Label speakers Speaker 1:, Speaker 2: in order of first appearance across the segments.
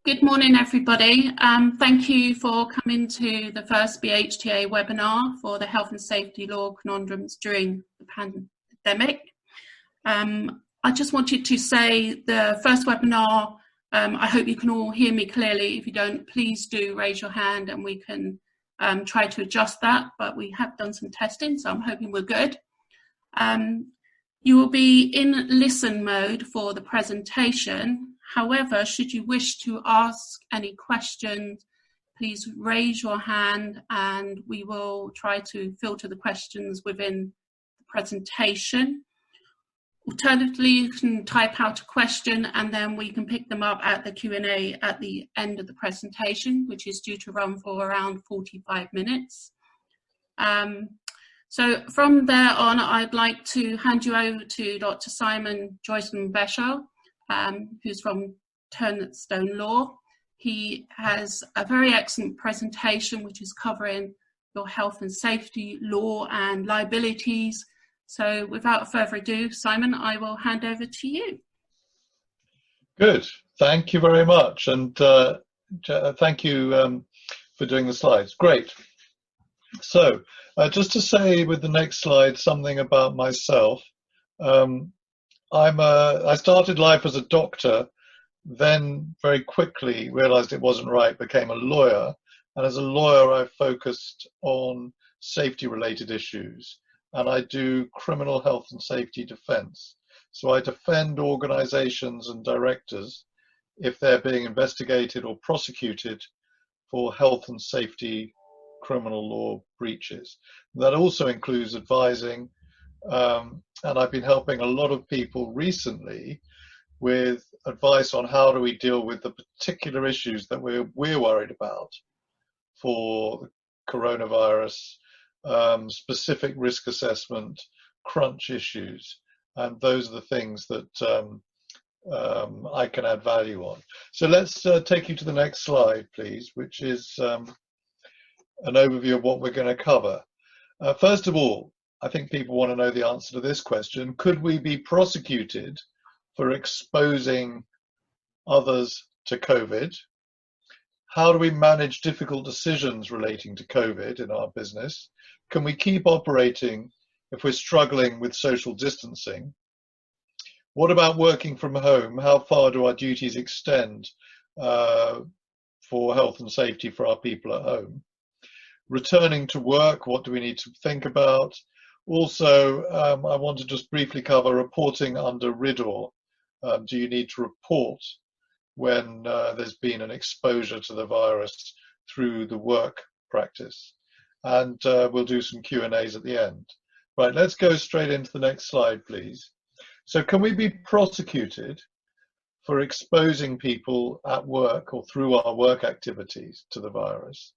Speaker 1: Good morning, everybody. Thank you for coming to the first BHTA webinar for the health and safety law conundrums during the pandemic. I just wanted to say the first webinar, I hope you can all hear me clearly. If you don't, please do raise your hand and we can try to adjust that, but we have done some testing, so I'm hoping we're good. You will be in listen mode for the presentation. However, should you wish to ask any questions, please raise your hand and we will try to filter the questions within the presentation. Alternatively, you can type out a question and then we can pick them up at the Q&A at the end of the presentation, which is due to run for around 45 minutes. So from there on, I'd like to hand you over to Dr. Simon Joyson-Beshel, who's from Turnstone Law. He has a very excellent presentation which is covering your health and safety law and liabilities. So without further ado, Simon, I will hand over to you.
Speaker 2: Good, thank you very much, and thank you for doing the slides. Great. So just to say with the next slide something about myself. I started life as a doctor, then very quickly realized it wasn't right, became a lawyer, and as a lawyer I focused on safety related issues, and I do criminal health and safety defense. So I defend organizations and directors if they're being investigated or prosecuted for health and safety criminal law breaches. That also includes advising, and I've been helping a lot of people recently with advice on how do we deal with the particular issues that we're worried about for the coronavirus, specific risk assessment, crunch issues, and those are the things that I can add value on. So let's take you to the next slide, please, which is an overview of what we're going to cover. First of all, I think people want to know the answer to this question. Could we be prosecuted for exposing others to COVID? How do we manage difficult decisions relating to COVID in our business? Can we keep operating if we're struggling with social distancing? What about working from home? How far do our duties extend for health and safety for our people at home? Returning to work, what do we need to think about? Also, I want to just briefly cover reporting under RIDDOR. Do you need to report when there's been an exposure to the virus through the work practice? And we'll do some Q&As at the end. Right, let's go straight into the next slide, please. So can we be prosecuted for exposing people at work or through our work activities to the virus?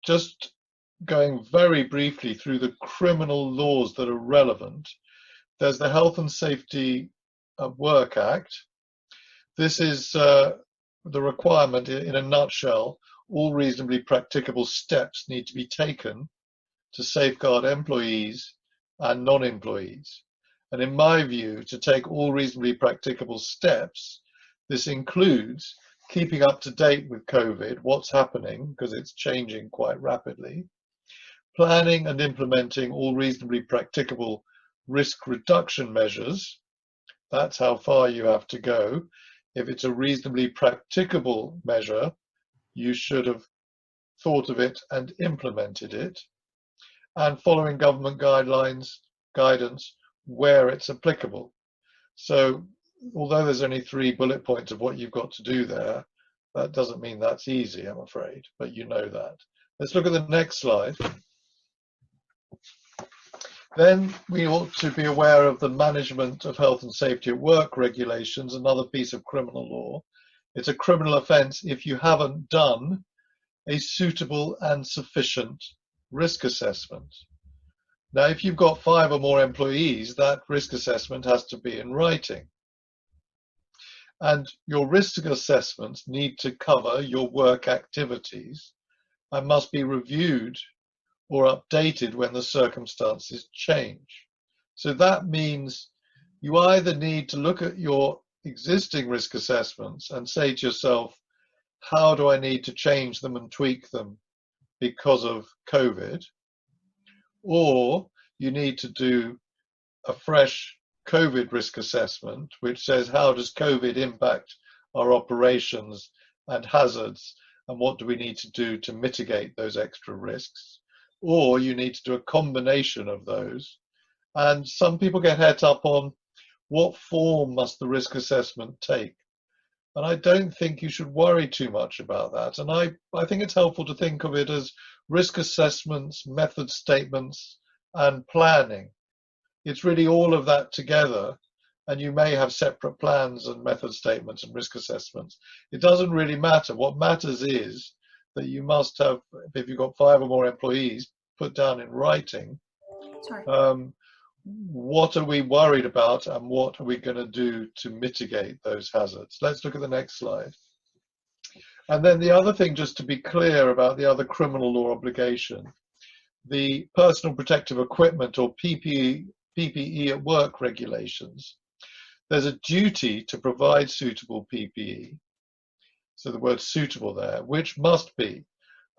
Speaker 2: Just going very briefly through the criminal laws that are relevant. There's the Health and Safety at Work Act. This is the requirement in a nutshell. All reasonably practicable steps need to be taken to safeguard employees and non-employees. And in my view, to take all reasonably practicable steps, this includes keeping up to date with COVID, what's happening, because it's changing quite rapidly, planning and implementing all reasonably practicable risk reduction measures. That's how far you have to go. If it's a reasonably practicable measure, you should have thought of it and implemented it. And following government guidance where it's applicable. So although there's only 3 bullet points of what you've got to do there, that doesn't mean that's easy, I'm afraid, but you know that. Let's look at the next slide. Then we ought to be aware of the management of health and safety at work regulations, another piece of criminal law. It's a criminal offence if you haven't done a suitable and sufficient risk assessment. Now, if you've got 5 or more employees, that risk assessment has to be in writing. And your risk assessments need to cover your work activities and must be reviewed or updated when the circumstances change. So that means you either need to look at your existing risk assessments and say to yourself, how do I need to change them and tweak them because of COVID? Or you need to do a fresh COVID risk assessment, which says, how does COVID impact our operations and hazards, and what do we need to do to mitigate those extra risks? Or you need to do a combination of those. And some people get het up on what form must the risk assessment take. And I don't think you should worry too much about that. And I think it's helpful to think of it as risk assessments, method statements, and planning. It's really all of that together. And you may have separate plans and method statements and risk assessments. It doesn't really matter. What matters is that you must have, if you've got 5 or more employees, put down in writing, what are we worried about and what are we going to do to mitigate those hazards. Let's look at the next slide. And then the other thing, just to be clear about the other criminal law obligation, the personal protective equipment, or PPE at work regulations. There's a duty to provide suitable PPE, so the word suitable there, which must be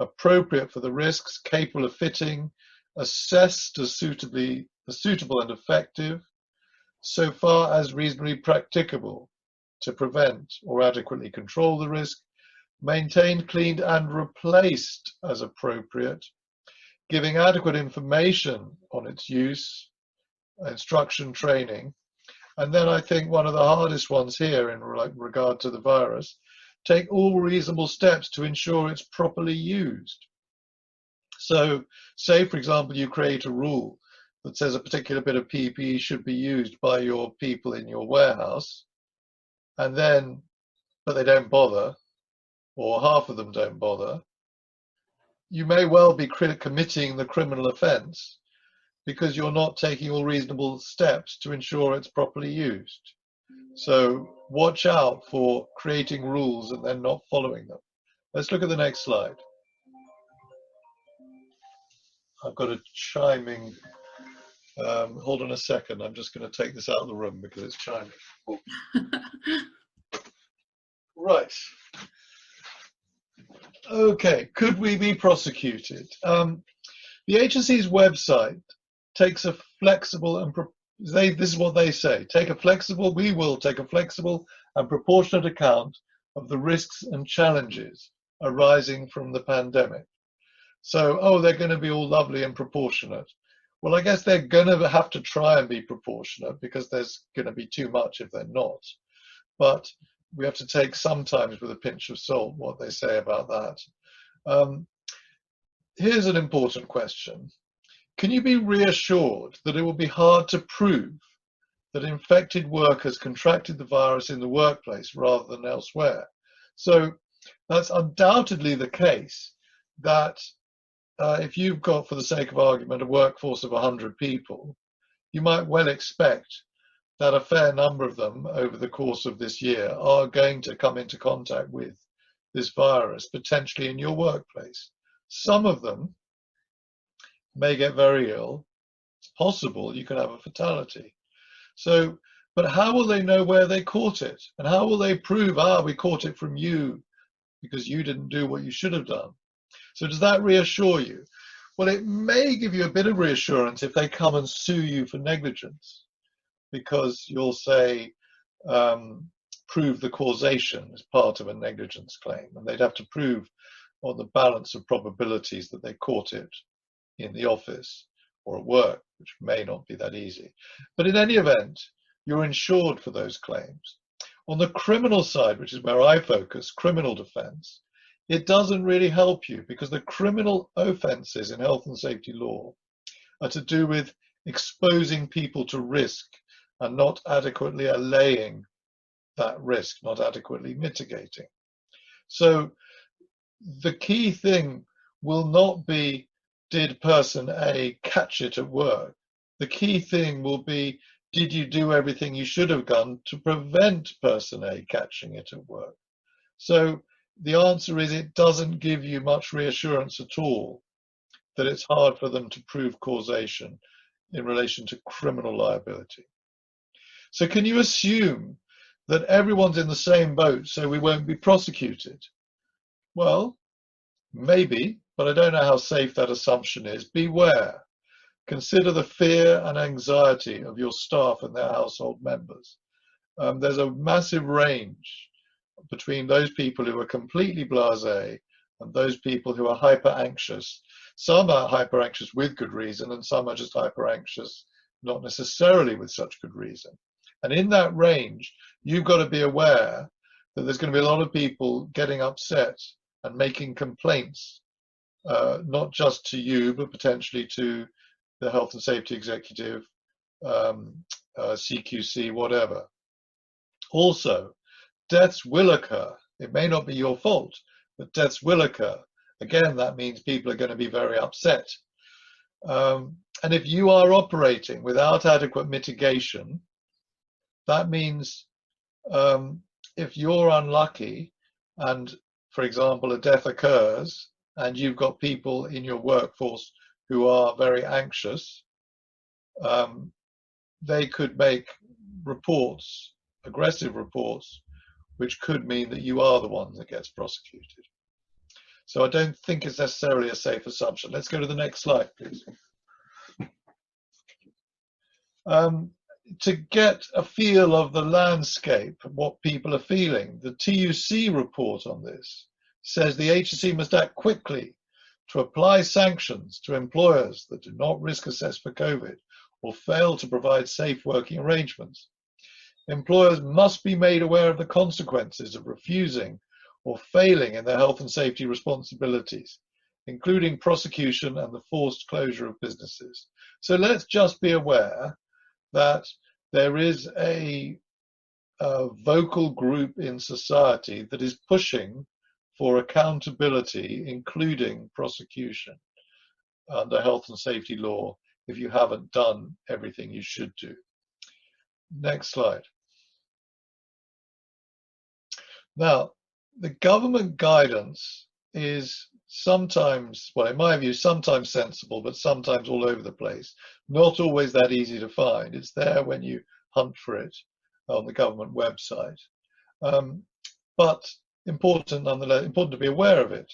Speaker 2: appropriate for the risks, capable of fitting, assessed as suitable and effective, so far as reasonably practicable, to prevent or adequately control the risk, maintained, cleaned and replaced as appropriate, giving adequate information on its use, instruction, training. And then I think one of the hardest ones here in regard to the virus, take all reasonable steps to ensure it's properly used. So say, for example, you create a rule that says a particular bit of PPE should be used by your people in your warehouse, and then, but they don't bother, or half of them don't bother, you may well be committing the criminal offence because you're not taking all reasonable steps to ensure it's properly used. So watch out for creating rules and then not following them. Let's look at the next slide. I've got a chiming. Hold on a second. I'm just going to take this out of the room because it's chiming. Right. Okay. Could we be prosecuted? The agency's website takes a flexible and this is what they say: we will take a flexible and proportionate account of the risks and challenges arising from the pandemic. So, they're going to be all lovely and proportionate. Well, I guess they're going to have to try and be proportionate because there's going to be too much if they're not. But we have to take sometimes with a pinch of salt what they say about that. Here's an important question. Can you be reassured that it will be hard to prove that infected workers contracted the virus in the workplace rather than elsewhere? So that's undoubtedly the case that if you've got, for the sake of argument, a workforce of 100 people, you might well expect that a fair number of them over the course of this year are going to come into contact with this virus, potentially in your workplace. Some of them may get very ill. It's possible you could have a fatality. So, but how will they know where they caught it? And how will they prove, we caught it from you because you didn't do what you should have done? So does that reassure you? Well, it may give you a bit of reassurance if they come and sue you for negligence, because you'll say, prove the causation as part of a negligence claim. And they'd have to prove on the balance of probabilities that they caught it in the office or at work, which may not be that easy. But in any event, you're insured for those claims. On the criminal side, which is where I focus, criminal defense, it doesn't really help you because the criminal offenses in health and safety law are to do with exposing people to risk and not adequately allaying that risk, not adequately mitigating. So the key thing will not be, did person A catch it at work? The key thing will be, did you do everything you should have done to prevent person A catching it at work? So the answer is, it doesn't give you much reassurance at all that it's hard for them to prove causation in relation to criminal liability. So can you assume that everyone's in the same boat, so we won't be prosecuted. Well, maybe, but I don't know how safe that assumption is. Beware. Consider the fear and anxiety of your staff and their household members. There's a massive range between those people who are completely blasé and those people who are hyper anxious. Some are hyper anxious with good reason, and some are just hyper anxious not necessarily with such good reason. And in that range, you've got to be aware that there's going to be a lot of people getting upset and making complaints, not just to you, but potentially to the health and safety executive, CQC, whatever. Also, deaths will occur. It may not be your fault, but deaths will occur. Again, that means people are going to be very upset. And if you are operating without adequate mitigation, that means if you're unlucky and, for example, a death occurs and you've got people in your workforce who are very anxious, they could make reports, aggressive reports, which could mean that you are the one that gets prosecuted. So I don't think it's necessarily a safe assumption. Let's go to the next slide, please. To get a feel of the landscape, what people are feeling, the TUC report on this says the HSE must act quickly to apply sanctions to employers that do not risk assess for COVID or fail to provide safe working arrangements. Employers must be made aware of the consequences of refusing or failing in their health and safety responsibilities, including prosecution and the forced closure of businesses. So let's just be aware that there is a vocal group in society that is pushing for accountability, including prosecution under health and safety law if you haven't done everything you should do. Next slide. Now, the government guidance is sometimes, well, in my view, sometimes sensible, but sometimes all over the place. Not always that easy to find. It's there when you hunt for it on the government website. But important nonetheless, important to be aware of it.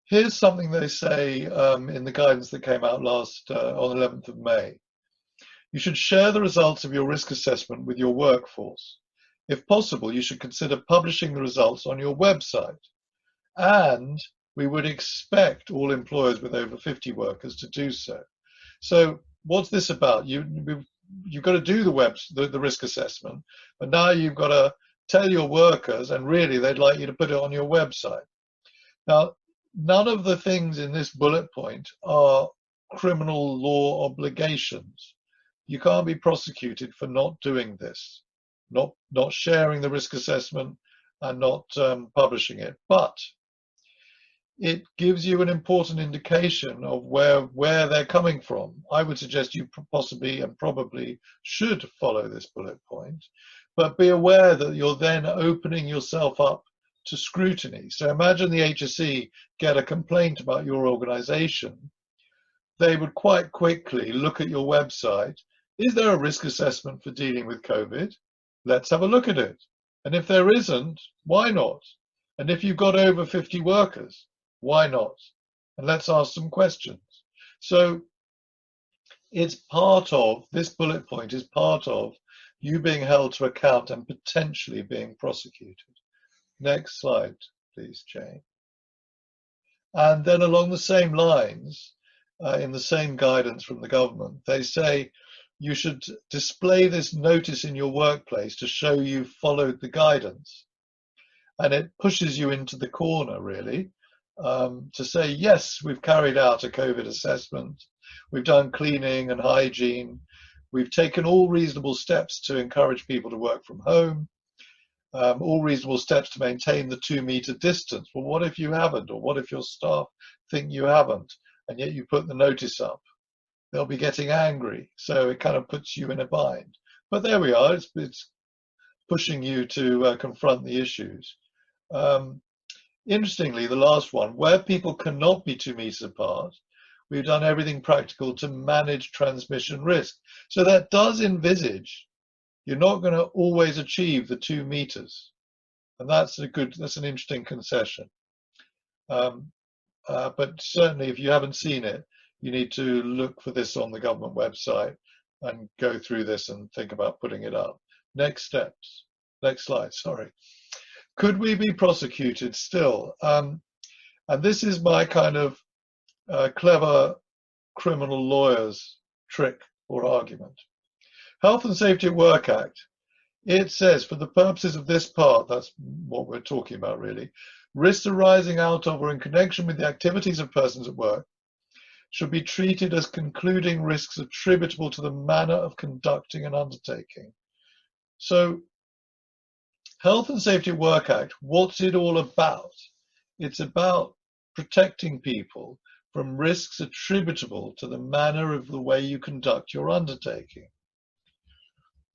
Speaker 2: Here's something they say in the guidance that came out last on 11th of May. You should share the results of your risk assessment with your workforce. If possible, you should consider publishing the results on your website. And we would expect all employers with over 50 workers to do so. So what's this about? You've got to do the risk assessment, but now you've got to tell your workers, and really they'd like you to put it on your website. Now, none of the things in this bullet point are criminal law obligations. You can't be prosecuted for not doing this, not sharing the risk assessment and not publishing it. But it gives you an important indication of where they're coming from. I would suggest you possibly and probably should follow this bullet point, but be aware that you're then opening yourself up to scrutiny. So imagine the HSE get a complaint about your organization. They would quite quickly look at your website. Is there a risk assessment for dealing with COVID? Let's have a look at it. And if there isn't, why not? And if you've got over 50 workers, why not? And let's ask some questions. So it's part of, this bullet point is part of you being held to account and potentially being prosecuted. Next slide, please, Jane. And then along the same lines, in the same guidance from the government, they say you should display this notice in your workplace to show you've followed the guidance. And it pushes you into the corner, really, to say, yes, we've carried out a COVID assessment, we've done cleaning and hygiene, we've taken all reasonable steps to encourage people to work from home, all reasonable steps to maintain the 2-meter distance. Well, what if you haven't? Or what if your staff think you haven't, and yet you put the notice up? They'll be getting angry. So it kind of puts you in a bind. But there we are. It's pushing you to confront the issues. Interestingly, the last one, where people cannot be 2 meters apart, we've done everything practical to manage transmission risk. So that does envisage you're not going to always achieve the 2 meters. And that's an interesting concession. But certainly if you haven't seen it, you need to look for this on the government website and go through this and think about putting it up. Next steps. Next slide, sorry. Could we be prosecuted still? And this is my kind of clever criminal lawyer's trick or argument. Health and Safety at Work Act, it says, for the purposes of this part, that's what we're talking about really, risks arising out of or in connection with the activities of persons at work should be treated as concluding risks attributable to the manner of conducting an undertaking. So, Health and Safety at Work Act, what's it all about? It's about protecting people from risks attributable to the manner of the way you conduct your undertaking.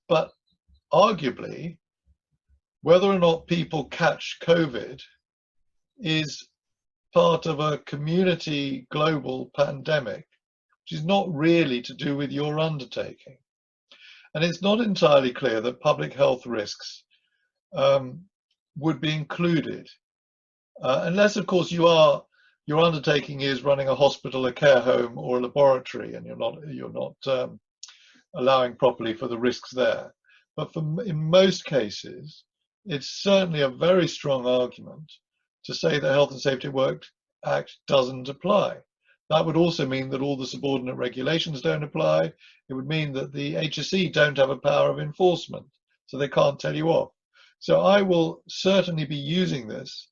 Speaker 2: But arguably, whether or not people catch COVID is part of a community global pandemic, which is not really to do with your undertaking. And it's not entirely clear that public health risks would be included, unless, of course, your undertaking is running a hospital, a care home, or a laboratory, and you're not allowing properly for the risks there. But in most cases, it's certainly a very strong argument to say the Health and Safety at Work Act doesn't apply. That would also mean that all the subordinate regulations don't apply. It would mean that the HSE don't have a power of enforcement, so they can't tell you off. So I will certainly be using this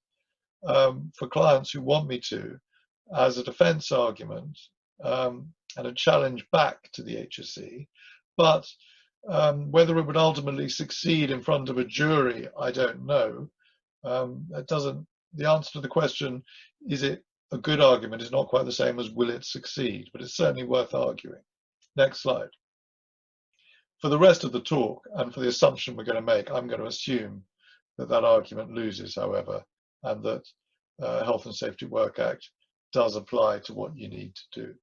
Speaker 2: for clients who want me to as a defense argument and a challenge back to the HSE. But whether it would ultimately succeed in front of a jury, I don't know. The answer to the question, is it a good argument, is not quite the same as will it succeed, but it's certainly worth arguing. Next slide. For the rest of the talk, and for the assumption we're going to make, I'm going to assume that that argument loses, however, and that Health and Safety at Work Act does apply to what you need to do.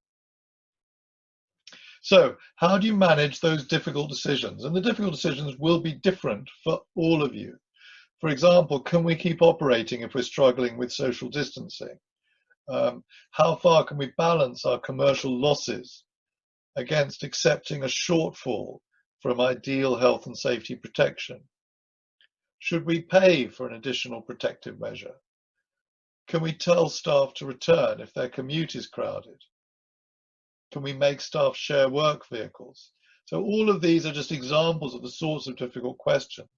Speaker 2: So how do you manage those difficult decisions? And the difficult decisions will be different for all of you. For example, can we keep operating if we're struggling with social distancing? How far can we balance our commercial losses against accepting a shortfall from ideal health and safety protection? Should we pay for an additional protective measure? Can we tell staff to return if their commute is crowded? Can we make staff share work vehicles? So all of these are just examples of the sorts of difficult questions.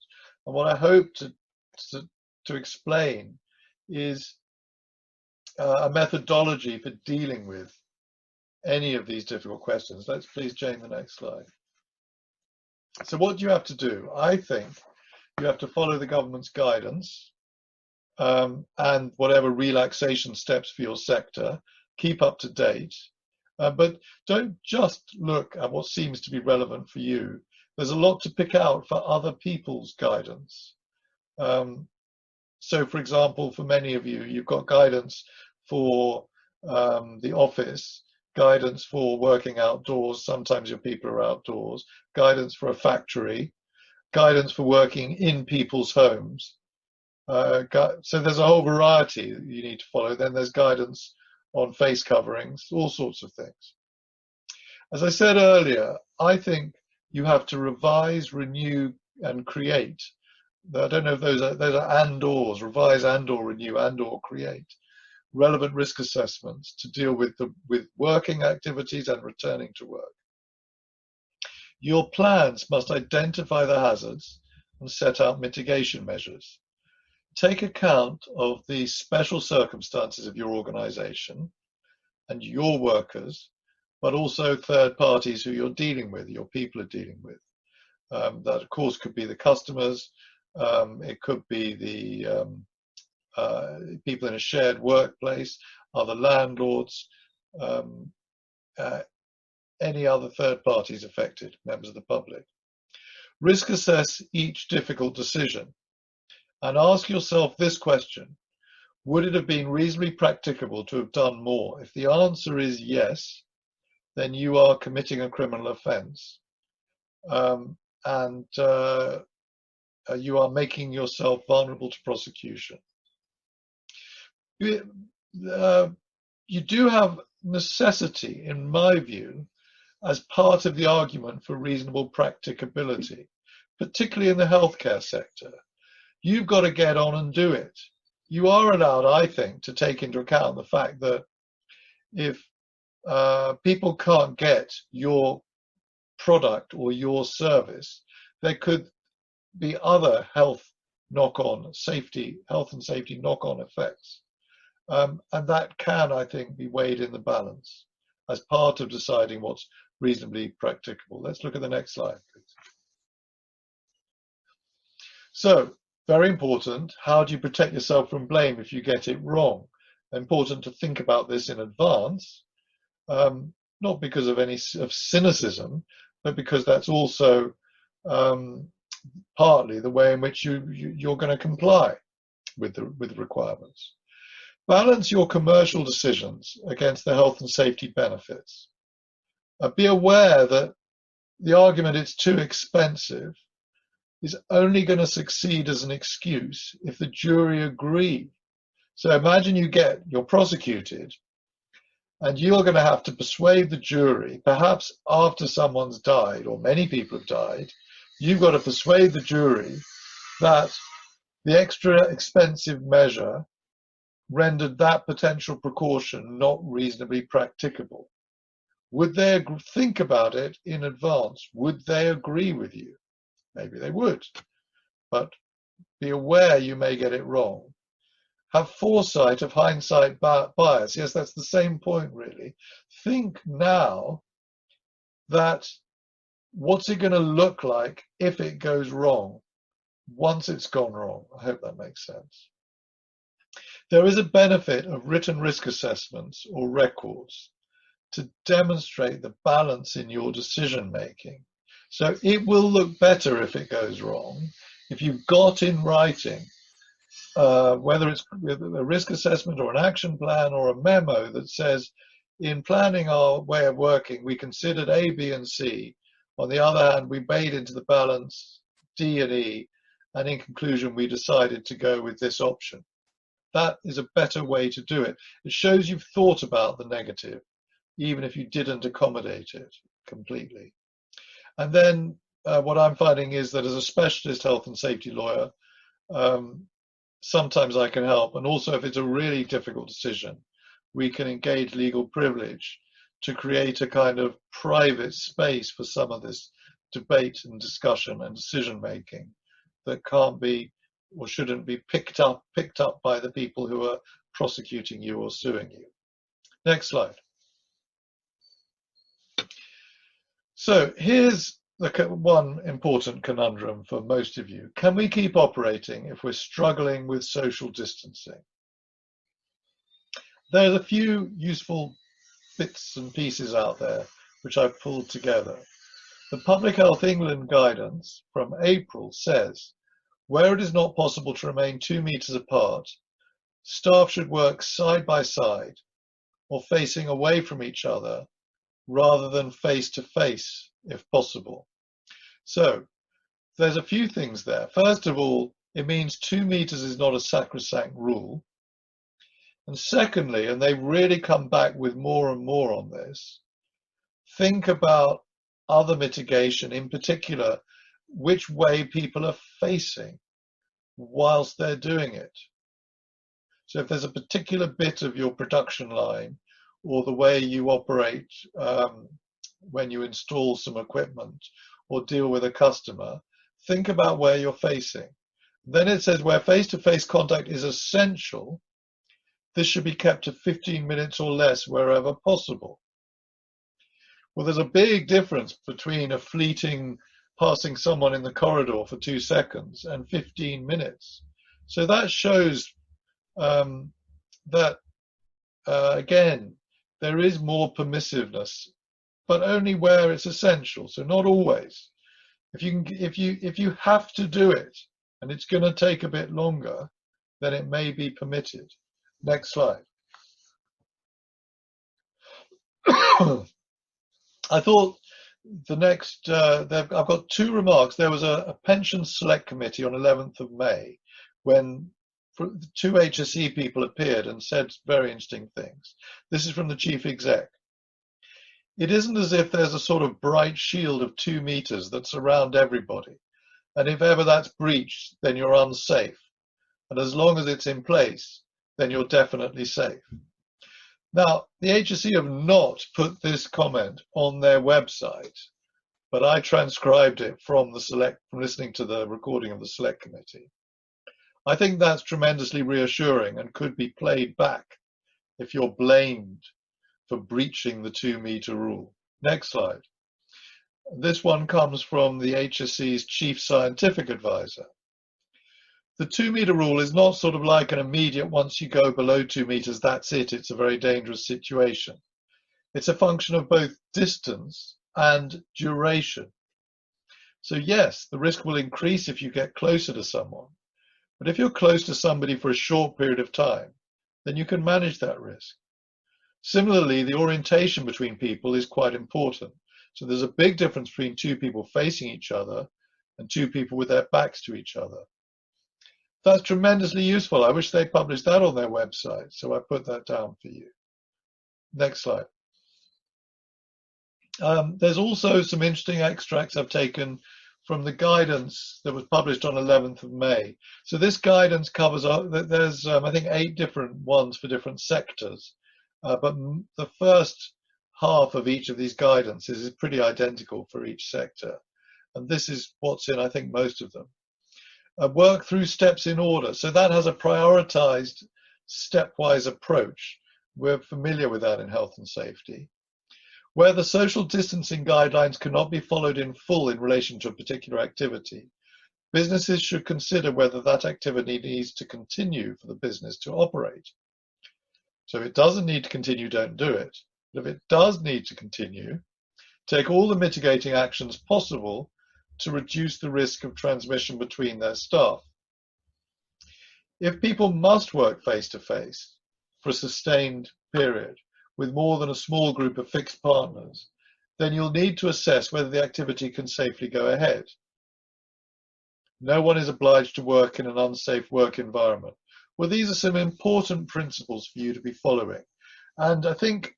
Speaker 2: And what I hope to explain is a methodology for dealing with any of these difficult questions. Let's please, Jane, the next slide. So what do you have to do? I think you have to follow the government's guidance and whatever relaxation steps for your sector, keep up to date. But don't just look at what seems to be relevant for you. There's a lot to pick out for other people's guidance. So, for example, for many of you, you've got guidance for the office, guidance for working outdoors, sometimes your people are outdoors, guidance for a factory, guidance for working in people's homes. So there's a whole variety that you need to follow. Then there's guidance on face coverings, all sorts of things. As I said earlier, I think you have to revise, renew, and create. I don't know if those are and/ors, revise and/or renew and/or create relevant risk assessments to deal with working activities and returning to work. Your plans must identify the hazards and set out mitigation measures. Take account of the special circumstances of your organization and your workers, but also third parties who you're dealing with, your people are dealing with. That, of course, could be the customers, it could be the people in a shared workplace, other landlords, any other third parties affected, members of the public. Risk assess each difficult decision and ask yourself this question: would it have been reasonably practicable to have done more? If the answer is yes, then you are committing a criminal offence. and you are making yourself vulnerable to prosecution. You do have necessity, in my view, as part of the argument for reasonable practicability, particularly in the healthcare sector. You've got to get on and do it. You are allowed, I think, to take into account the fact that if people can't get your product or your service, there could be other health and safety knock-on effects. And that can, I think, be weighed in the balance as part of deciding what's reasonably practicable. Let's look at the next slide, please. So, very important, how do you protect yourself from blame if you get it wrong? Important to think about this in advance, not because of any cynicism, but because that's also partly the way in which you're going to comply with the requirements. Balance your commercial decisions against the health and safety benefits. Be aware that the argument it's too expensive is only going to succeed as an excuse if the jury agree. So imagine you're prosecuted and you're going to have to persuade the jury, perhaps after someone's died or many people have died, you've got to persuade the jury that the extra expensive measure rendered that potential precaution not reasonably practicable. Would they think about it in advance? Would they agree with you? Maybe they would, but be aware you may get it wrong. Have foresight of hindsight bias. Yes, that's the same point, really. Think now that what's it going to look like if it goes wrong once it's gone wrong? I hope that makes sense. There is a benefit of written risk assessments or records to demonstrate the balance in your decision making. So it will look better if it goes wrong. If you've got in writing, whether it's a risk assessment or an action plan or a memo that says, in planning our way of working, we considered A, B, and C. On the other hand, we made into the balance D and E, and in conclusion, we decided to go with this option. That is a better way to do it. It shows you've thought about the negative, even if you didn't accommodate it completely. And then what I'm finding is that as a specialist health and safety lawyer, sometimes I can help. And also if it's a really difficult decision, we can engage legal privilege to create a kind of private space for some of this debate and discussion and decision making that can't be or shouldn't be picked up by the people who are prosecuting you or suing you. Next slide. So here's the one important conundrum for most of you. Can we keep operating if we're struggling with social distancing? There's a few useful bits and pieces out there which I've pulled together. The Public Health England guidance from April says, where it is not possible to remain 2 meters apart, staff should work side by side or facing away from each other rather than face to face if possible. So there's a few things there. First of all, it means 2 meters is not a sacrosanct rule. And secondly, and they've really come back with more and more on this, think about other mitigation, in particular, which way people are facing whilst they're doing it. So if there's a particular bit of your production line or the way you operate when you install some equipment or deal with a customer, think about where you're facing. Then it says where face-to-face contact is essential, this should be kept to 15 minutes or less wherever possible. Well, there's a big difference between a fleeting passing someone in the corridor for 2 seconds and 15 minutes. So that shows that, again, there is more permissiveness, but only where it's essential. So not always. If you have to do it and it's going to take a bit longer, then it may be permitted. Next slide. I thought The next, I've got two remarks. There was a pension select committee on 11th of May when two HSE people appeared and said very interesting things. This is from the chief exec. It isn't as if there's a sort of bright shield of 2 meters that's around everybody. And if ever that's breached, then you're unsafe. And as long as it's in place, then you're definitely safe. Now, the HSE have not put this comment on their website, but I transcribed it from listening to the recording of the select committee. I think that's tremendously reassuring and could be played back if you're blamed for breaching the 2 meter rule. Next slide. This one comes from the HSE's chief scientific advisor. The 2 meter rule is not sort of like an immediate, once you go below 2 meters, that's it, it's a very dangerous situation. It's a function of both distance and duration. So yes, the risk will increase if you get closer to someone. But if you're close to somebody for a short period of time, then you can manage that risk. Similarly, the orientation between people is quite important. So there's a big difference between two people facing each other and two people with their backs to each other. That's tremendously useful. I wish they published that on their website, so I put that down for you. Next slide. There's also some interesting extracts I've taken from the guidance that was published on 11th of May. So this guidance covers, there's I think 8 different ones for different sectors, but the first half of each of these guidances is pretty identical for each sector. And this is what's in, I think, most of them. Work through steps in order. So that has a prioritized stepwise approach. We're familiar with that in health and safety. Where the social distancing guidelines cannot be followed in full in relation to a particular activity, businesses should consider whether that activity needs to continue for the business to operate. So if it doesn't need to continue, don't do it. But if it does need to continue, take all the mitigating actions possible to reduce the risk of transmission between their staff. If people must work face-to-face for a sustained period with more than a small group of fixed partners, then you'll need to assess whether the activity can safely go ahead. No one is obliged to work in an unsafe work environment. Well, these are some important principles for you to be following. And I think,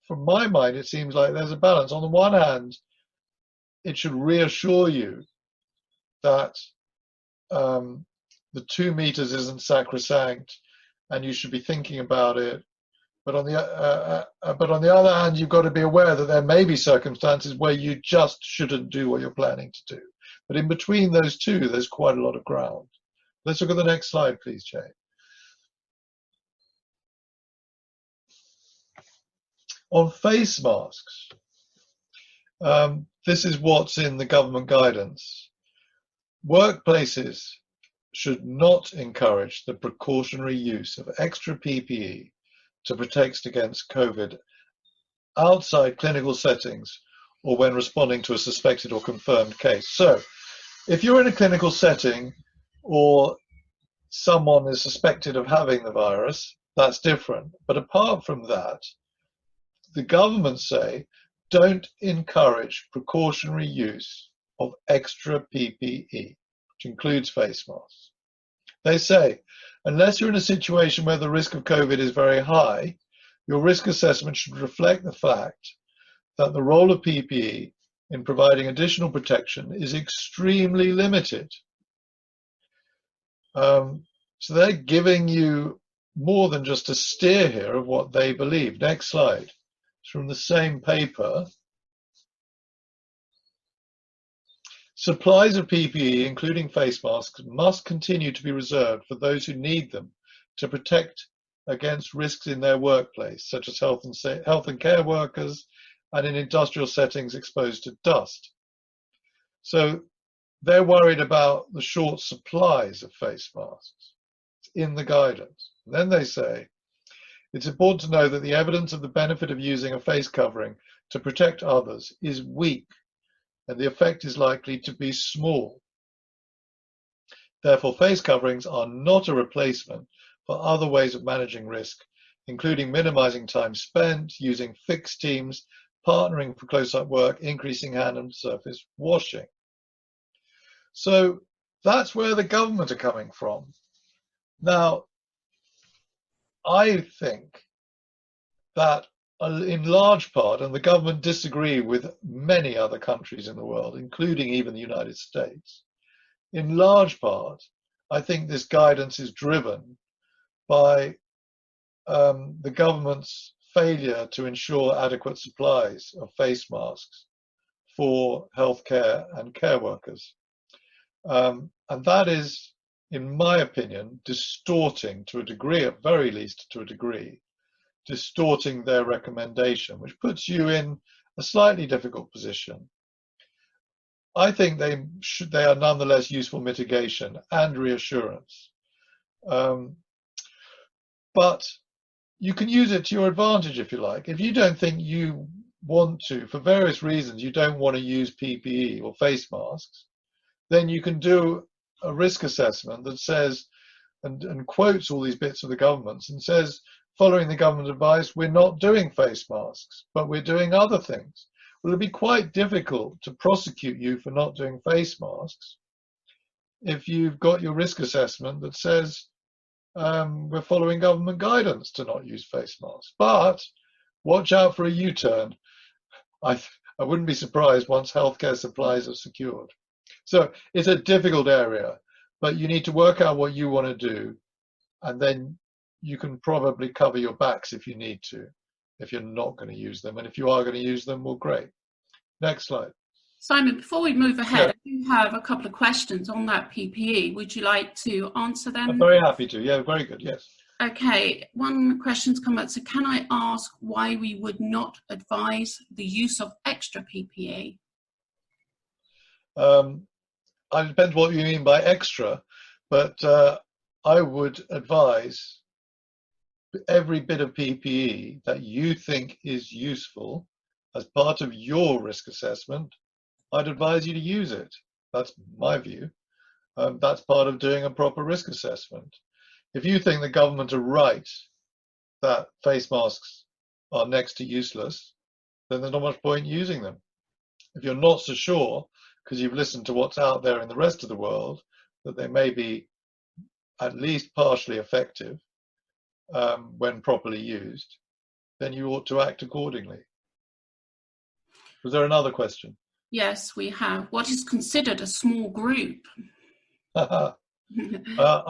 Speaker 2: from my mind, it seems like there's a balance. On the one hand, it should reassure you that the 2 meters isn't sacrosanct and you should be thinking about it. But on the other hand, you've got to be aware that there may be circumstances where you just shouldn't do what you're planning to do. But in between those two, there's quite a lot of ground. Let's look at the next slide, please, Jay. On face masks, this is what's in the government guidance. Workplaces should not encourage the precautionary use of extra PPE to protect against COVID outside clinical settings or when responding to a suspected or confirmed case. So if you're in a clinical setting or someone is suspected of having the virus, that's different. But apart from that, the government say don't encourage precautionary use of extra PPE, which includes face masks. They say, unless you're in a situation where the risk of COVID is very high, your risk assessment should reflect the fact that the role of PPE in providing additional protection is extremely limited. So they're giving you more than just a steer here of what they believe. Next slide. It's from the same paper. Supplies of PPE, including face masks, must continue to be reserved for those who need them to protect against risks in their workplace, such as health and care workers and in industrial settings exposed to dust. So they're worried about the short supplies of face masks. It's in the guidance. And then they say, it's important to know that the evidence of the benefit of using a face covering to protect others is weak, and the effect is likely to be small. Therefore, face coverings are not a replacement for other ways of managing risk, including minimizing time spent, using fixed teams, partnering for close-up work, increasing hand and surface washing. So that's where the government are coming from. Now, I think that in large part, and the government disagree with many other countries in the world, including even the United States, in large part, I think this guidance is driven by the government's failure to ensure adequate supplies of face masks for healthcare and care workers. And that is, in my opinion, distorting to a degree, at very least to a degree, distorting their recommendation, which puts you in a slightly difficult position. I think they are nonetheless useful mitigation and reassurance. But you can use it to your advantage if you like. If you don't think you want to, for various reasons, you don't want to use PPE or face masks, then you can do a risk assessment that says, and quotes all these bits of the governments and says, following the government advice, we're not doing face masks, but we're doing other things. Well, it'd be quite difficult to prosecute you for not doing face masks if you've got your risk assessment that says we're following government guidance to not use face masks. But watch out for a U-turn. I wouldn't be surprised once healthcare supplies are secured. So it's a difficult area, but you need to work out what you want to do, and then you can probably cover your backs if you need to, if you're not going to use them. And if you are going to use them, well, great. Next slide.
Speaker 1: Simon, before we move ahead, I do have a couple of questions on that PPE. Would you like to answer them?
Speaker 2: I'm very happy to. Yeah, very good. Yes.
Speaker 1: Okay. One question's come up. So can I ask why we would not advise the use of extra PPE?
Speaker 2: It depends what you mean by extra, but I would advise every bit of PPE that you think is useful as part of your risk assessment. I'd advise you to use it. That's my view. That's part of doing a proper risk assessment. If you think the government are right that face masks are next to useless, then there's not much point using them. If you're not so sure, because you've listened to what's out there in the rest of the world, that they may be at least partially effective when properly used, then you ought to act accordingly. Was there another question?
Speaker 1: Yes, we have. What is considered a small group?
Speaker 2: I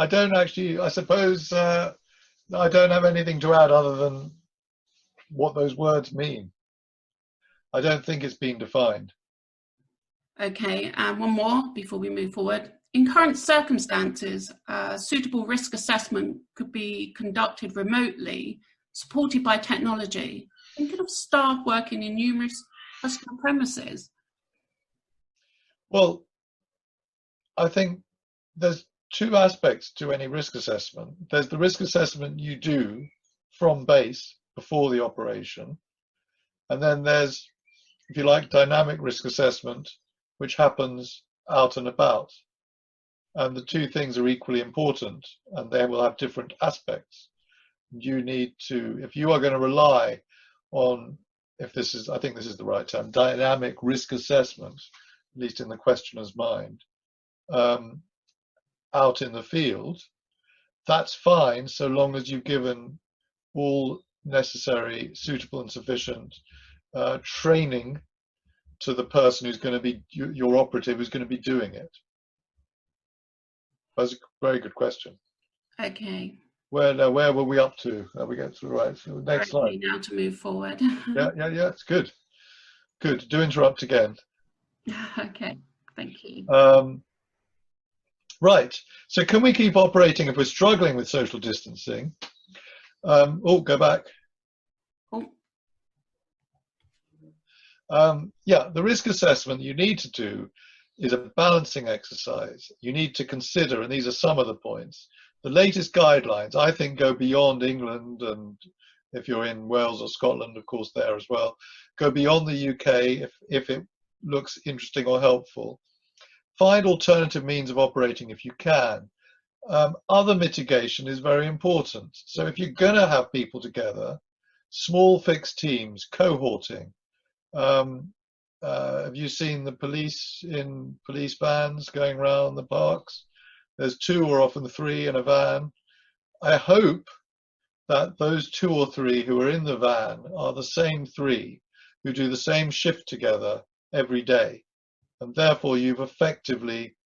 Speaker 2: don't actually, I suppose, I don't have anything to add other than what those words mean. I don't think it's been defined.
Speaker 1: Okay, and one more before we move forward. In current circumstances, suitable risk assessment could be conducted remotely, supported by technology. Thinking of staff working in numerous customer premises.
Speaker 2: Well, I think there's two aspects to any risk assessment. There's the risk assessment you do from base before the operation, and then there's, if you like, dynamic risk assessment, which happens out and about. And the two things are equally important, and they will have different aspects. You need to, if you are going to rely on, if this is, I think this is the right term, dynamic risk assessment, at least in the questioner's mind, out in the field, that's fine so long as you've given all necessary, suitable and sufficient training to the person who's going to be, your operative who's going to be doing it. That's a very good question.
Speaker 1: Okay.
Speaker 2: Where were we up to? We get through, right. So next slide.
Speaker 1: Now to move forward.
Speaker 2: Yeah, it's good. Good. Do interrupt again.
Speaker 1: Okay, thank you.
Speaker 2: Right. So can we keep operating if we're struggling with social distancing? Go back. Yeah, the risk assessment you need to do is a balancing exercise. You need to consider, and these are some of the points, the latest guidelines, I think, go beyond England, and if you're in Wales or Scotland, of course, there as well, go beyond the UK if it looks interesting or helpful. Find alternative means of operating if you can. Other mitigation is very important. So if you're going to have people together, small fixed teams, cohorting, Have you seen the police in police vans going around the parks? There's 2 or often 3 in a van. I hope that those 2 or 3 who are in the van are the same 3 who do the same shift together every day. And therefore you've effectively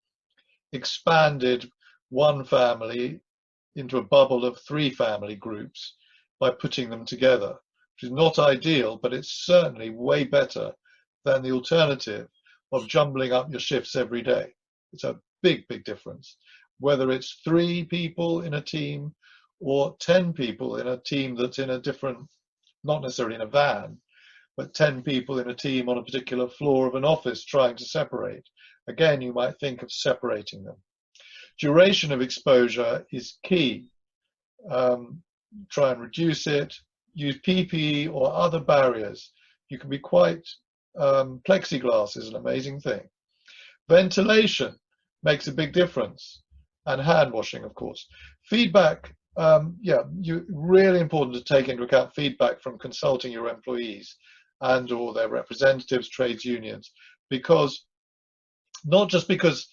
Speaker 2: expanded one family into a bubble of 3 family groups by putting them together, which is not ideal, but it's certainly way better than the alternative of jumbling up your shifts every day. It's a big, big difference. Whether it's 3 people in a team or 10 people in a team that's in a different, not necessarily in a van, but 10 people in a team on a particular floor of an office trying to separate. Again, you might think of separating them. Duration of exposure is key. Try and reduce it. Use PPE or other barriers. You can be quite, plexiglass is an amazing thing. Ventilation makes a big difference, and hand washing, of course. Feedback, really important to take into account feedback from consulting your employees and or their representatives, trades unions, because not just because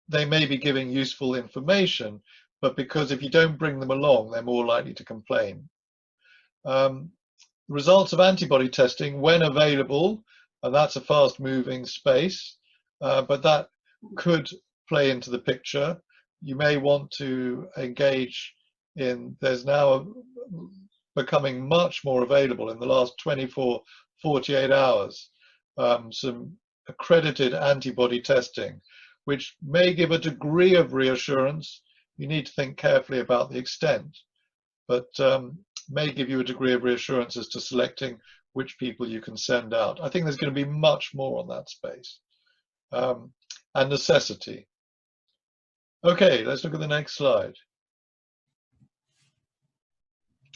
Speaker 2: they may be giving useful information, but because if you don't bring them along, they're more likely to complain. Results of antibody testing when available, and that's a fast moving space, but that could play into the picture. You may want to engage in, there's now becoming much more available in the last 24, 48 hours, some accredited antibody testing, which may give a degree of reassurance. You need to think carefully about the extent, but may give you a degree of reassurance as to selecting which people you can send out. I think there's going to be much more on that space. And necessity. Okay, let's look at the next slide.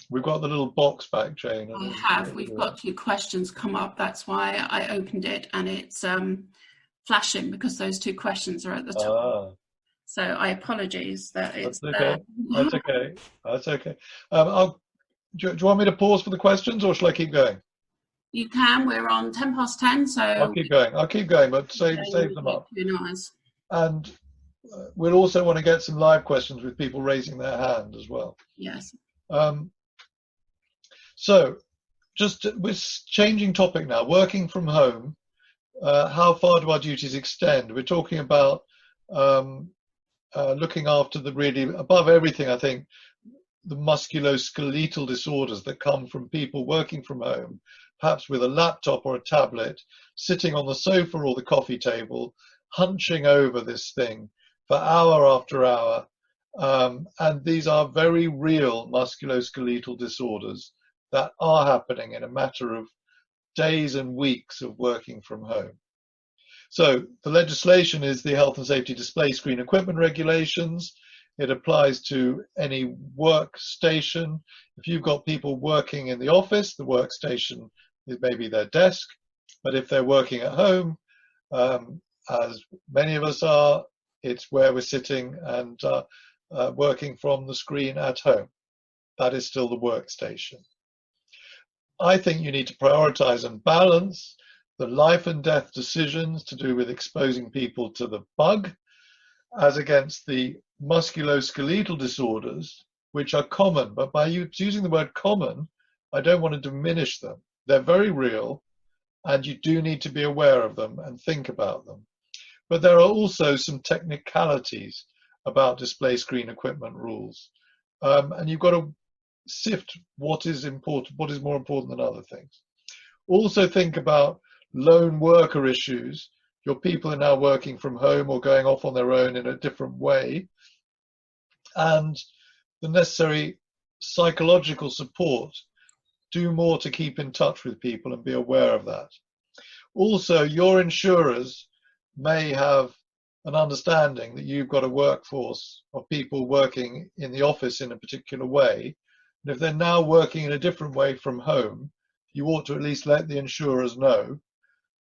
Speaker 2: We've got the little box back, Jane.
Speaker 1: I have. We've got 2 questions come up. That's why I opened it, and it's flashing because those 2 questions are at the top. So I apologize that it's
Speaker 2: That's okay. That's okay. That's okay. Do you want me to pause for the questions, or shall I keep going?
Speaker 1: You can. We're on 10:10, so
Speaker 2: I'll keep going. I'll keep going, but save them up. And we'll also want to get some live questions with people raising their hand as well.
Speaker 1: Yes.
Speaker 2: So, just with changing topic now, working from home, how far do our duties extend? We're talking about looking after the really, above everything, I think, the musculoskeletal disorders that come from people working from home, perhaps with a laptop or a tablet, sitting on the sofa or the coffee table, hunching over this thing for hour after hour. And these are very real musculoskeletal disorders that are happening in a matter of days and weeks of working from home. So the legislation is the Health and Safety Display Screen Equipment Regulations. It applies to any workstation. If you've got people working in the office, the workstation is maybe their desk. But if they're working at home, as many of us are, it's where we're sitting and working from the screen at home. That is still the workstation. I think you need to prioritize and balance the life and death decisions to do with exposing people to the bug as against the musculoskeletal disorders, which are common. But by using the word common, I don't want to diminish them. They're very real, and you do need to be aware of them and think about them. But there are also some technicalities about display screen equipment rules. And you've got to sift what is important, what is more important than other things. Also think about lone worker issues. Your people are now working from home or going off on their own in a different way. And the necessary psychological support. Do more to keep in touch with people and be aware of that. Also, your insurers may have an understanding that you've got a workforce of people working in the office in a particular way. And if they're now working in a different way from home, you ought to at least let the insurers know,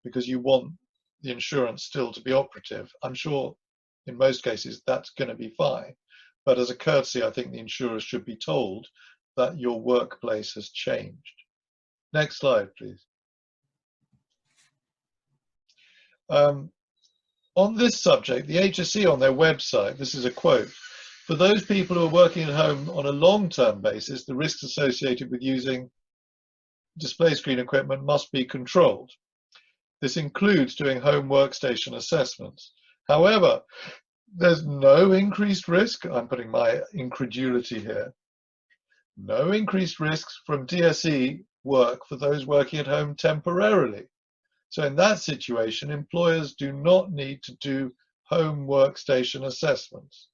Speaker 2: because you want the insurance still to be operative. I'm sure in most cases that's going to be fine. But as a courtesy, I think the insurers should be told that your workplace has changed. Next slide, please. On this subject, the HSE on their website, this is a quote, "For those people who are working at home on a long-term basis, the risks associated with using display screen equipment must be controlled. This includes doing home workstation assessments. However, there's no increased risk," I'm putting my incredulity here, "no increased risks from DSE work for those working at home temporarily. So in that situation, employers do not need to do home workstation assessments."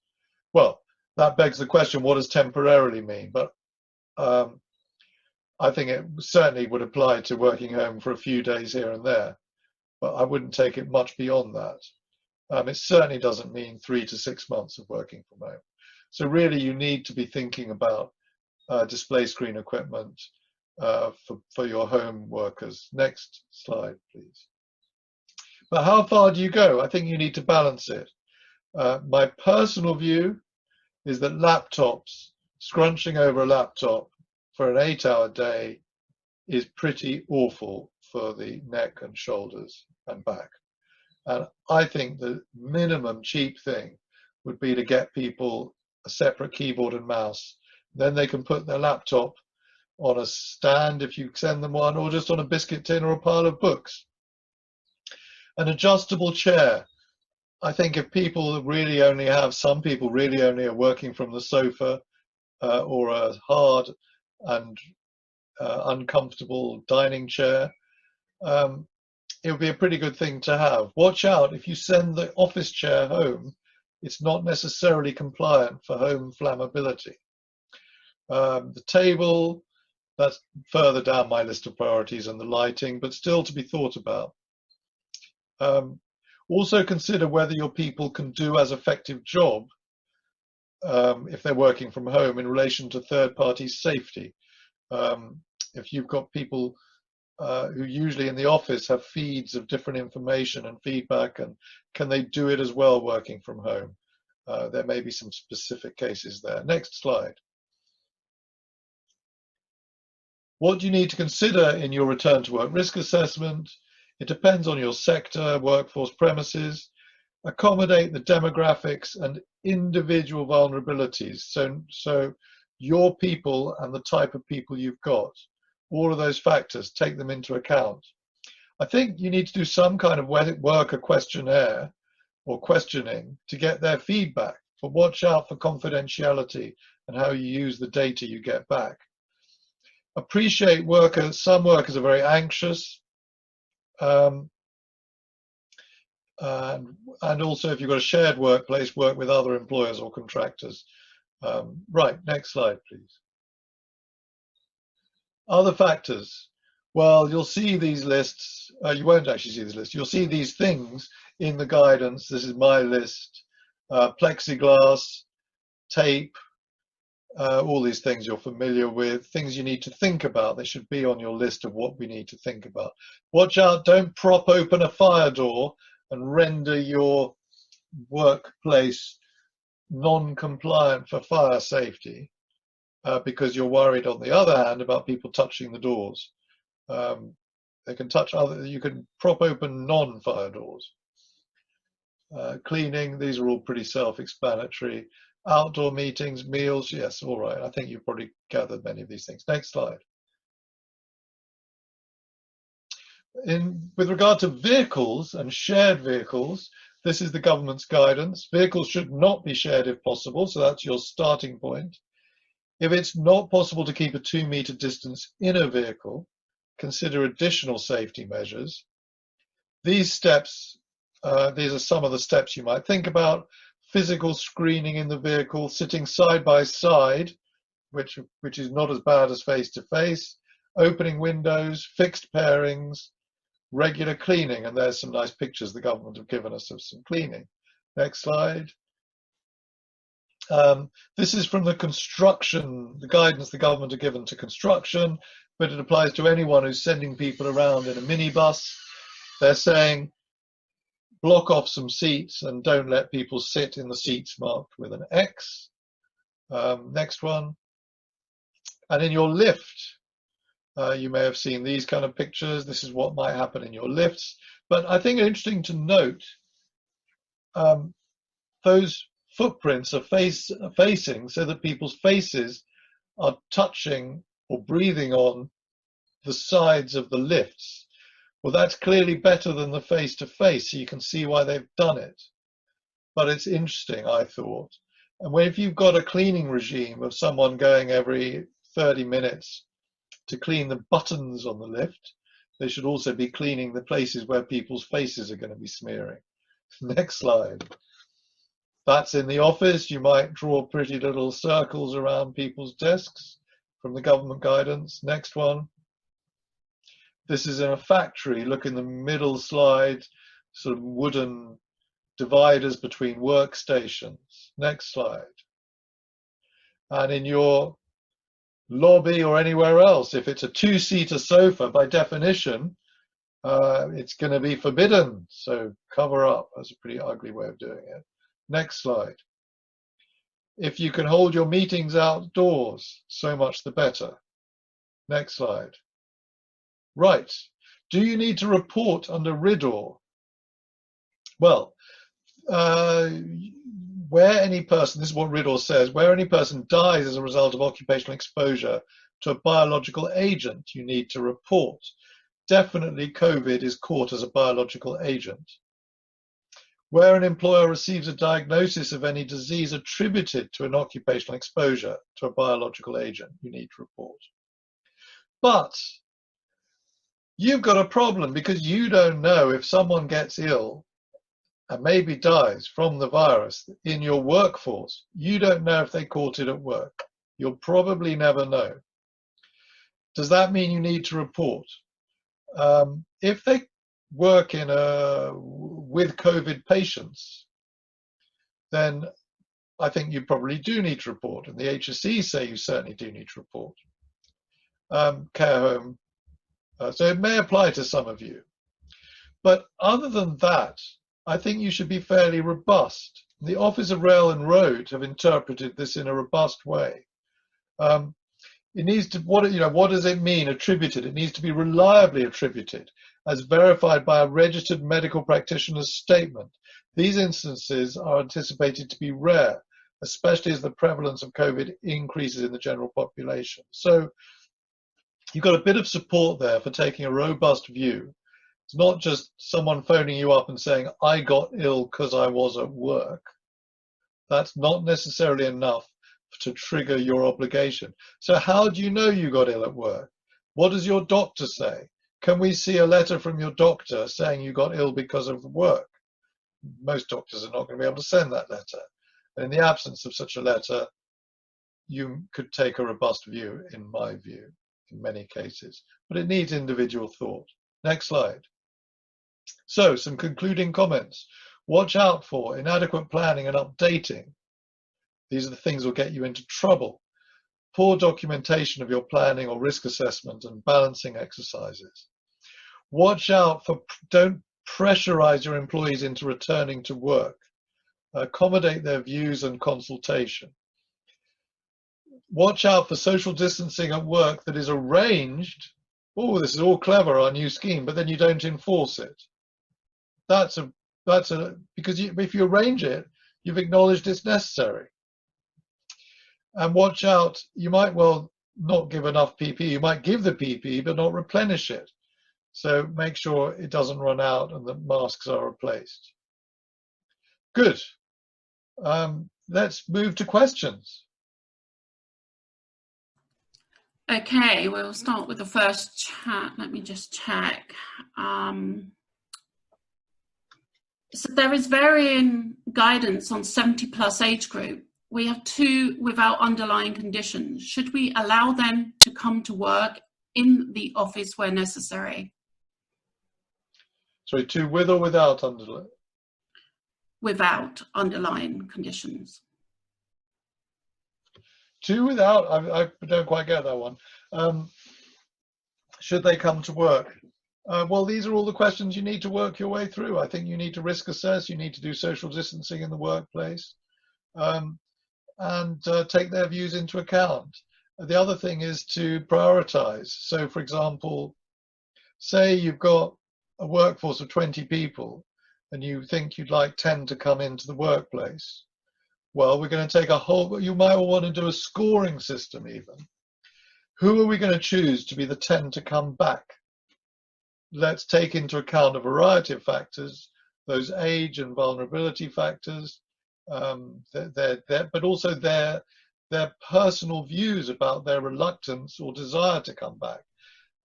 Speaker 2: Well, that begs the question, what does temporarily mean? But I think it certainly would apply to working home for a few days here and there, but I wouldn't take it much beyond that. It certainly doesn't mean 3 to 6 months of working from home. So really you need to be thinking about display screen equipment for your home workers. Next slide, please. But how far do you go? I think you need to balance it. My personal view is that laptops, scrunching over a laptop for an 8-hour day is pretty awful for the neck and shoulders and back. And I think the minimum cheap thing would be to get people a separate keyboard and mouse. Then they can put their laptop on a stand if you send them one, or just on a biscuit tin or a pile of books. An adjustable chair. I think if people really only have, some people really only are working from the sofa or a hard and uncomfortable dining chair, it would be a pretty good thing to have. Watch out, if you send the office chair home, it's not necessarily compliant for home flammability. The table, that's further down my list of priorities, and the lighting, but still to be thought about. Also consider whether your people can do as effective job if they're working from home in relation to third-party safety. If you've got people who usually in the office have feeds of different information and feedback, and can they do it as well working from home? There may be some specific cases there. Next slide. What do you need to consider in your return to work risk assessment? It depends on your sector, workforce, premises. Accommodate the demographics and individual vulnerabilities. So your people and the type of people you've got, all of those factors, take them into account. I think you need to do some kind of worker questionnaire or questioning to get their feedback, but watch out for confidentiality and how you use the data you get back. Appreciate workers. Some workers are very anxious. And also, if you've got a shared workplace, work with other employers or contractors. Right, next slide, please. Other factors. Well, you'll see these lists. You won't actually see these lists. You'll see these things in the guidance. This is my list. Plexiglass, tape, all these things you're familiar with, things you need to think about. They should be on your list of what we need to think about. Watch out, don't prop open a fire door and render your workplace non-compliant for fire safety because you're worried, on the other hand, about people touching the doors. They can touch other, you can prop open non-fire doors. Cleaning, these are all pretty self-explanatory. Outdoor meetings, meals, yes, all right. I think you've probably gathered many of these things. Next slide. With regard to vehicles and shared vehicles, this is the government's guidance. Vehicles should not be shared if possible, so that's your starting point. If it's not possible to keep a 2-meter distance in a vehicle, consider additional safety measures. These steps, these are some of the steps you might think about. Physical screening in the vehicle, sitting side by side, which is not as bad as face to face, opening windows, fixed pairings, regular cleaning, and there's some nice pictures the government have given us of some cleaning. Next slide. This is from the construction, the guidance the government have given to construction, but it applies to anyone who's sending people around in a minibus. They're saying, block off some seats and don't let people sit in the seats marked with an X. Next one. And in your lift, You may have seen these kind of pictures. This is what might happen in your lifts. But I think interesting to note, those footprints are facing so that people's faces are touching or breathing on the sides of the lifts. Well, that's clearly better than the face-to-face, so you can see why they've done it. But it's interesting, I thought. And if you've got a cleaning regime of someone going every 30 minutes to clean the buttons on the lift, they should also be cleaning the places where people's faces are going to be smearing. Next slide. That's in the office. You might draw pretty little circles around people's desks from the government guidance. Next one. This is in a factory. Look in the middle slide, sort of wooden dividers between workstations. Next slide. And in your lobby or anywhere else, if it's a two-seater sofa, by definition, it's going to be forbidden. So cover up. That's a pretty ugly way of doing it. Next slide. If you can hold your meetings outdoors, so much the better. Next slide. Right. Do you need to report under RIDDOR? Well, where any person, this is what RIDDOR says, where any person dies as a result of occupational exposure to a biological agent, you need to report. Definitely COVID is caught as a biological agent. Where an employer receives a diagnosis of any disease attributed to an occupational exposure to a biological agent, you need to report. But you've got a problem because you don't know if someone gets ill and maybe dies from the virus in your workforce. You don't know if they caught it at work. You'll probably never know. Does that mean you need to report? If they work with COVID patients, then I think you probably do need to report. And the HSE say you certainly do need to report. Care home. So it may apply to some of you. But other than that, I think you should be fairly robust. The Office of Rail and Road have interpreted this in a robust way. It needs to, what does it mean attributed? It needs to be reliably attributed as verified by a registered medical practitioner's statement. These instances are anticipated to be rare, especially as the prevalence of COVID increases in the general population. So you've got a bit of support there for taking a robust view. It's not just someone phoning you up and saying, I got ill because I was at work. That's not necessarily enough to trigger your obligation. So how do you know you got ill at work? What does your doctor say? Can we see a letter from your doctor saying you got ill because of work? Most doctors are not going to be able to send that letter. And in the absence of such a letter, you could take a robust view, in my view, in many cases. But it needs individual thought. Next slide. So, some concluding comments. Watch out for inadequate planning and updating. These are the things that will get you into trouble. Poor documentation of your planning or risk assessment and balancing exercises. Watch out for, don't pressurize your employees into returning to work. Accommodate their views and consultation. Watch out for social distancing at work that is arranged. Oh, this is all clever, our new scheme, but then you don't enforce it. Because if you arrange it, you've acknowledged it's necessary. And watch out, you might well not give enough PPE. You might give the PPE, but not replenish it. So make sure it doesn't run out and the masks are replaced. Good. Let's move to questions.
Speaker 1: Okay, we'll start with the first chat. Let me just check. So there is varying guidance on 70+ age group. We have 2 without underlying conditions. Should we allow them to come to work in the office where necessary?
Speaker 2: Sorry, 2 with or without underlying?
Speaker 1: Without underlying conditions.
Speaker 2: 2 without? I don't quite get that one. Should they come to work? Well, these are all the questions you need to work your way through. I think you need to risk assess. You need to do social distancing in the workplace. And take their views into account. The other thing is to prioritize. So, for example, say you've got a workforce of 20 people and you think you'd like 10 to come into the workplace. Well, we're going to take a whole, you might want to do a scoring system even. Who are we going to choose to be the 10 to come back? Let's take into account a variety of factors, those age and vulnerability factors, but also their personal views about their reluctance or desire to come back.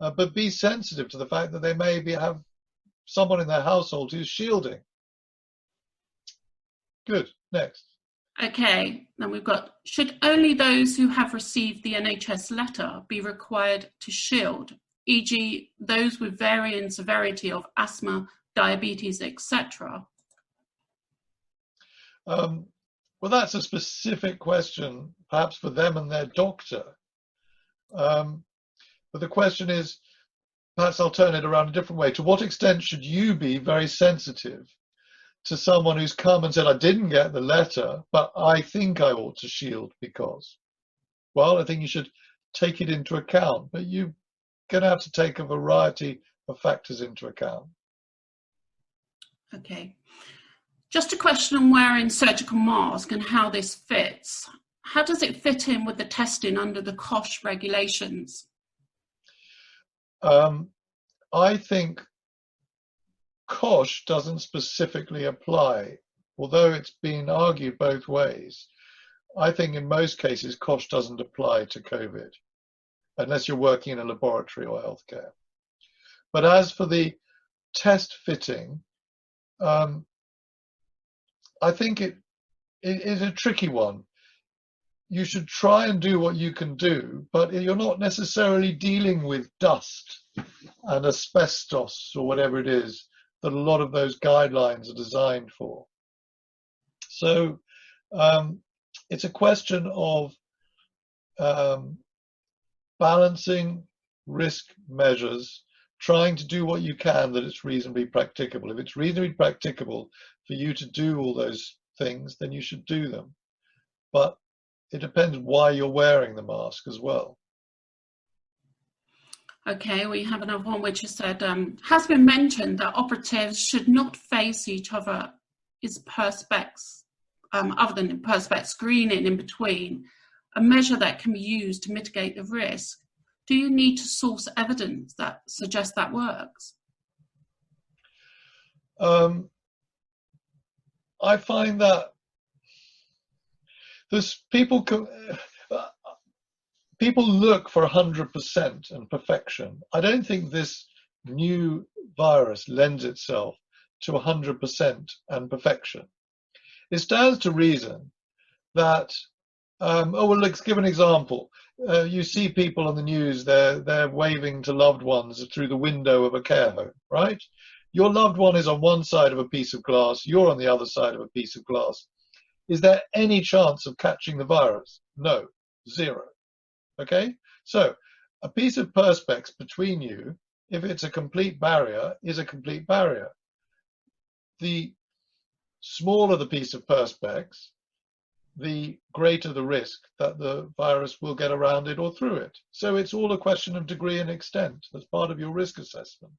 Speaker 2: But be sensitive to the fact that they maybe have someone in their household who's shielding. Good. Next.
Speaker 1: Okay, then we've got, should only those who have received the NHS letter be required to shield, e.g. those with varying severity of asthma, diabetes, etc.?
Speaker 2: Well, that's a specific question, perhaps for them and their doctor. But the question is, perhaps I'll turn it around a different way. To what extent should you be very sensitive to someone who's come and said, I didn't get the letter, but I think I ought to shield because? Well, I think you should take it into account, but you're going to have to take a variety of factors into account.
Speaker 1: Okay. Just a question on wearing surgical mask and how this fits. How does it fit in with the testing under the COSH regulations?
Speaker 2: I think COSH doesn't specifically apply, although it's been argued both ways. I think in most cases COSH doesn't apply to COVID, unless you're working in a laboratory or healthcare. But as for the test fitting, I think it is a tricky one. You should try and do what you can do, but you're not necessarily dealing with dust and asbestos or whatever it is that a lot of those guidelines are designed for. So it's a question of balancing risk measures, trying to do what you can that it's reasonably practicable. If it's reasonably practicable for you to do all those things, then you should do them. But it depends why you're wearing the mask as well.
Speaker 1: Okay, we have another one which has said, has been mentioned that operatives should not face each other is perspex, other than perspex screening in between, a measure that can be used to mitigate the risk. Do you need to source evidence that suggests that works?
Speaker 2: I find that there's people look for 100% and perfection. I don't think this new virus lends itself to 100% and perfection. It stands to reason that, well, let's give an example. You see people on the news, they're waving to loved ones through the window of a care home, right? Your loved one is on one side of a piece of glass, you're on the other side of a piece of glass. Is there any chance of catching the virus? No, zero. Okay, so a piece of perspex between you, if it's a complete barrier, is a complete barrier. The smaller the piece of perspex, the greater the risk that the virus will get around it or through it. So it's all a question of degree and extent as part of your risk assessment.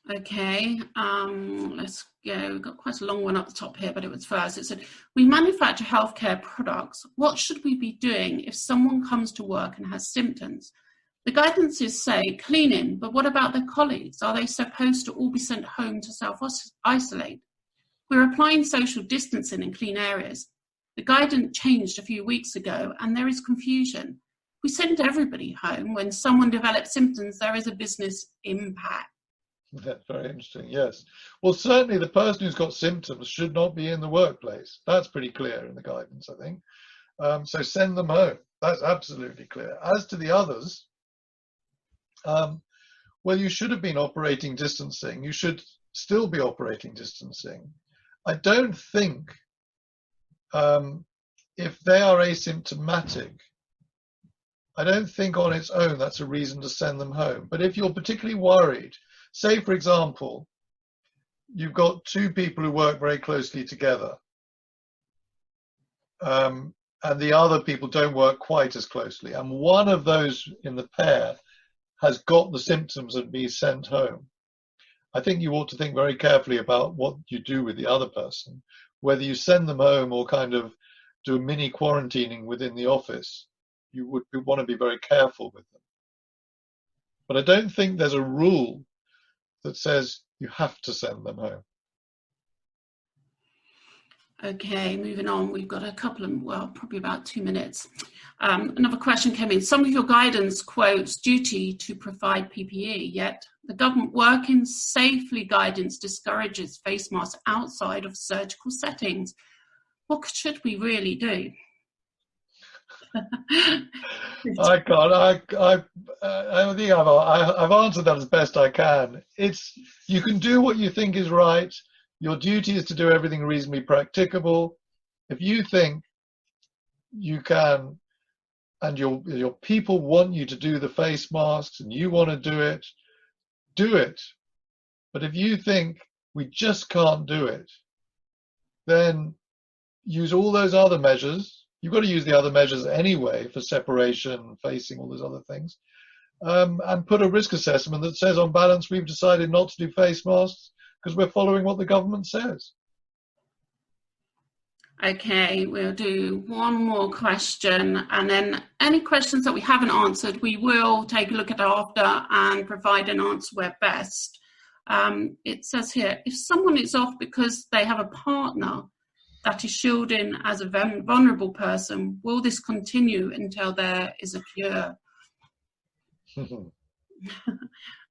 Speaker 1: Okay, let's go. We've got quite a long one up the top here, but it was first. It said, we manufacture healthcare products. What should we be doing if someone comes to work and has symptoms? The guidances say cleaning, but what about their colleagues? Are they supposed to all be sent home to self-isolate? We're applying social distancing in clean areas. The guidance changed a few weeks ago and there is confusion. We send everybody home. When someone develops symptoms, there is a business impact.
Speaker 2: That's very interesting, yes. Well, certainly the person who's got symptoms should not be in the workplace. That's pretty clear in the guidance, I think. So send them home. That's absolutely clear. As to the others, well, you should have been operating distancing. You should still be operating distancing. I don't think if they are asymptomatic, I don't think on its own that's a reason to send them home. But if you're particularly worried, say, for example, you've got two people who work very closely together. and the other people don't work quite as closely, and one of those in the pair has got the symptoms and be sent home, I think you ought to think very carefully about what you do with the other person, whether you send them home or kind of do a mini quarantining within the office. You would want to be very careful with them. But I don't think there's a rule that says you have to send them home.
Speaker 1: Okay, moving on. We've got a couple of, well, probably about 2 minutes. Another question came in. Some of your guidance quotes duty to provide PPE, yet the government working safely guidance discourages face masks outside of surgical settings. What should we really do?
Speaker 2: I can't. I think I've answered that as best I can. You can do what you think is right. Your duty is to do everything reasonably practicable. If you think you can, and your people want you to do the face masks, and you want to do it, do it. But if you think we just can't do it, then use all those other measures. You've got to use the other measures anyway for separation, facing, all those other things, and put a risk assessment that says, on balance, we've decided not to do face masks because we're following what the government says.
Speaker 1: Okay, we'll do one more question, and then any questions that we haven't answered, we will take a look at after and provide an answer where best. It says here, if someone is off because they have a partner that is shielding as a vulnerable person, will this continue until there is a cure?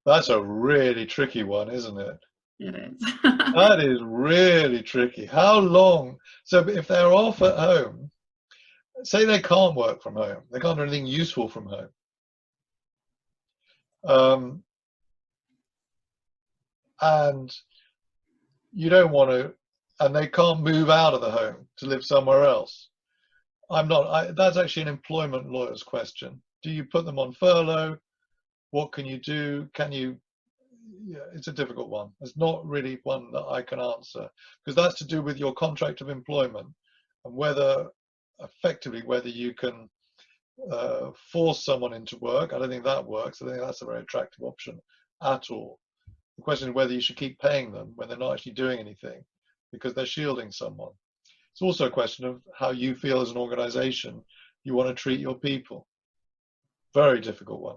Speaker 2: That's a really tricky one, isn't it?
Speaker 1: It is.
Speaker 2: That is really tricky. How long? So if they're off at home, say they can't work from home, they can't do anything useful from home, and you don't want to, and they can't move out of the home to live somewhere else. That's actually an employment lawyer's question. Do you put them on furlough? What can you do? Yeah, it's a difficult one. It's not really one that I can answer, because that's to do with your contract of employment and whether you can force someone into work. I don't think that works. I think that's a very attractive option at all. The question is whether you should keep paying them when they're not actually doing anything because they're shielding someone. It's also a question of how you feel as an organization you want to treat your people. Very difficult one.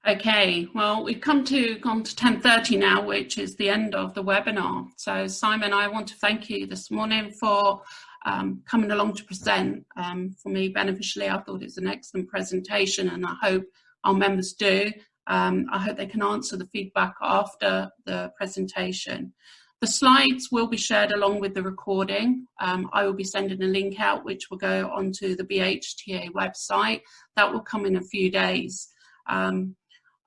Speaker 1: Okay, well, we've gone to 10:30 now, which is the end of the webinar. So Simon, I want to thank you this morning for coming along to present. For me, beneficially, I thought it was an excellent presentation, and I hope our members do. I hope they can answer the feedback after the presentation. The slides will be shared along with the recording. I will be sending a link out, which will go onto the BHTA website. That will come in a few days.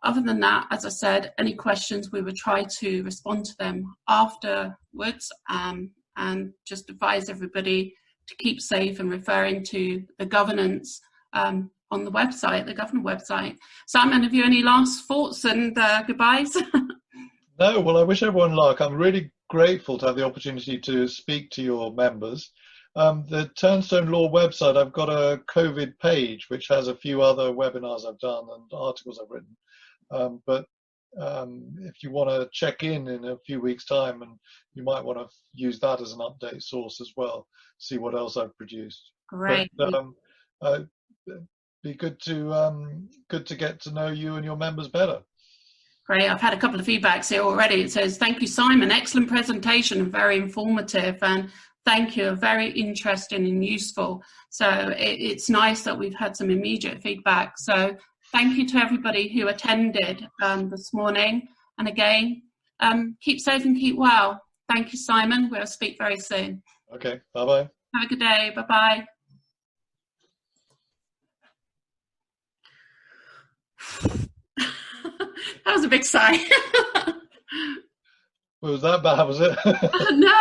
Speaker 1: Other than that, as I said, any questions, we will try to respond to them afterwards, and just advise everybody to keep safe and referring to the governance on the website, the government website. Simon, have you any last thoughts and goodbyes?
Speaker 2: No, well, I wish everyone luck. I'm really grateful to have the opportunity to speak to your members. The Turnstone Law website, I've got a COVID page, which has a few other webinars I've done and articles I've written. But if you want to check in a few weeks' time, and you might want to use that as an update source as well, see what else I've produced.
Speaker 1: Great.
Speaker 2: But, be good to get to know you and your members better.
Speaker 1: Great. I've had a couple of feedbacks here already. It says, thank you, Simon. Excellent presentation and very informative. And thank you. Very interesting and useful. So it's nice that we've had some immediate feedback. So thank you to everybody who attended this morning. And again, keep safe and keep well. Thank you, Simon. We'll speak very soon.
Speaker 2: Okay. Bye-bye.
Speaker 1: Have a good day. Bye-bye. That was a big sigh.
Speaker 2: Was that bad, was it?
Speaker 1: No.